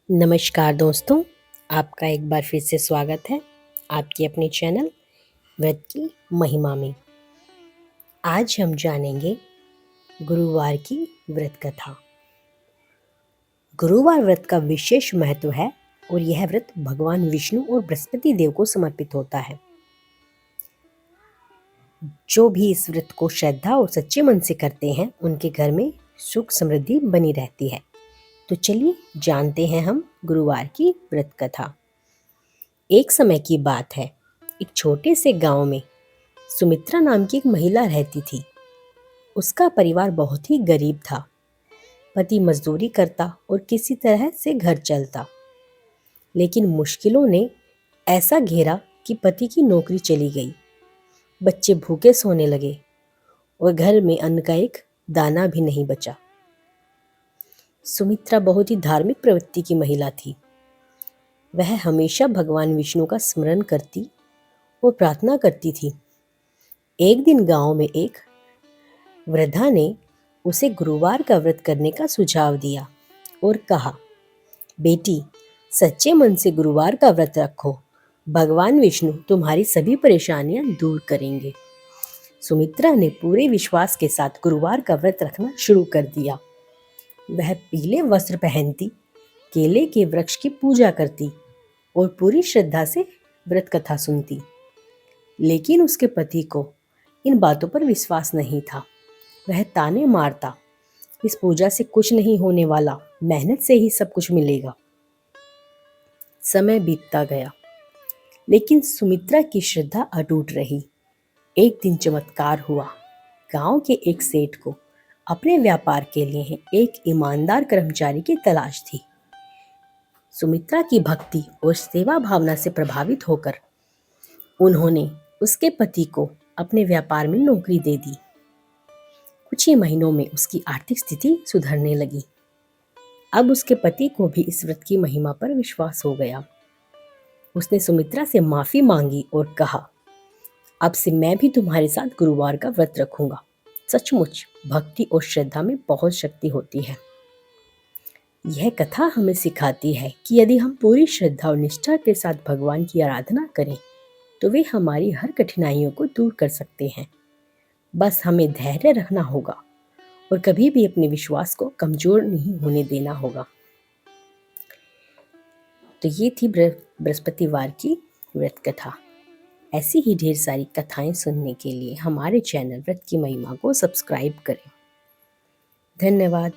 नमस्कार दोस्तों, आपका एक बार फिर से स्वागत है आपके अपने चैनल व्रत की महिमा में। आज हम जानेंगे गुरुवार की व्रत कथा। गुरुवार व्रत का विशेष महत्व है और यह व्रत भगवान विष्णु और बृहस्पति देव को समर्पित होता है। जो भी इस व्रत को श्रद्धा और सच्चे मन से करते हैं उनके घर में सुख समृद्धि बनी रहती है। तो चलिए जानते हैं हम गुरुवार की व्रत कथा। एक समय की बात है, एक छोटे से गांव में सुमित्रा नाम की एक महिला रहती थी। उसका परिवार बहुत ही गरीब था। पति मजदूरी करता और किसी तरह से घर चलता, लेकिन मुश्किलों ने ऐसा घेरा कि पति की नौकरी चली गई, बच्चे भूखे सोने लगे और घर में अन्न का एक दाना भी नहीं बचा। सुमित्रा बहुत ही धार्मिक प्रवृत्ति की महिला थी। वह हमेशा भगवान विष्णु का स्मरण करती और प्रार्थना करती थी। एक दिन गांव में एक वृद्धा ने उसे गुरुवार का व्रत करने का सुझाव दिया और कहा, बेटी, सच्चे मन से गुरुवार का व्रत रखो, भगवान विष्णु तुम्हारी सभी परेशानियां दूर करेंगे। सुमित्रा ने पूरे विश्वास के साथ गुरुवार का व्रत रखना शुरू कर दिया। वह पीले वस्त्र पहनती, केले के वृक्ष की पूजा करती और पूरी श्रद्धा से व्रत कथा सुनती। लेकिन उसके पति को इन बातों पर विश्वास नहीं था। वह ताने मारता, इस पूजा से कुछ नहीं होने वाला, मेहनत से ही सब कुछ मिलेगा। समय बीतता गया, लेकिन सुमित्रा की श्रद्धा अटूट रही। एक दिन चमत्कार हुआ। गांव के एक सेठ को अपने व्यापार के लिए एक ईमानदार कर्मचारी की तलाश थी। सुमित्रा की भक्ति और सेवा भावना से प्रभावित होकर उन्होंने उसके पति को अपने व्यापार में नौकरी दे दी। कुछ ही महीनों में उसकी आर्थिक स्थिति सुधरने लगी। अब उसके पति को भी इस व्रत की महिमा पर विश्वास हो गया। उसने सुमित्रा से माफी मांगी और कहा, अब से मैं भी तुम्हारे साथ गुरुवार का व्रत रखूंगा। सचमुच भक्ति और श्रद्धा में बहुत शक्ति होती है। यह कथा हमें सिखाती है कि यदि हम पूरी श्रद्धा और निष्ठा के साथ भगवान की आराधना करें तो वे हमारी हर कठिनाइयों को दूर कर सकते हैं। बस हमें धैर्य रखना होगा और कभी भी अपने विश्वास को कमजोर नहीं होने देना होगा। तो ये थी बृहस्पतिवार की व्रत कथा। ऐसी ही ढेर सारी कथाएं सुनने के लिए हमारे चैनल व्रत की महिमा को सब्सक्राइब करें। धन्यवाद।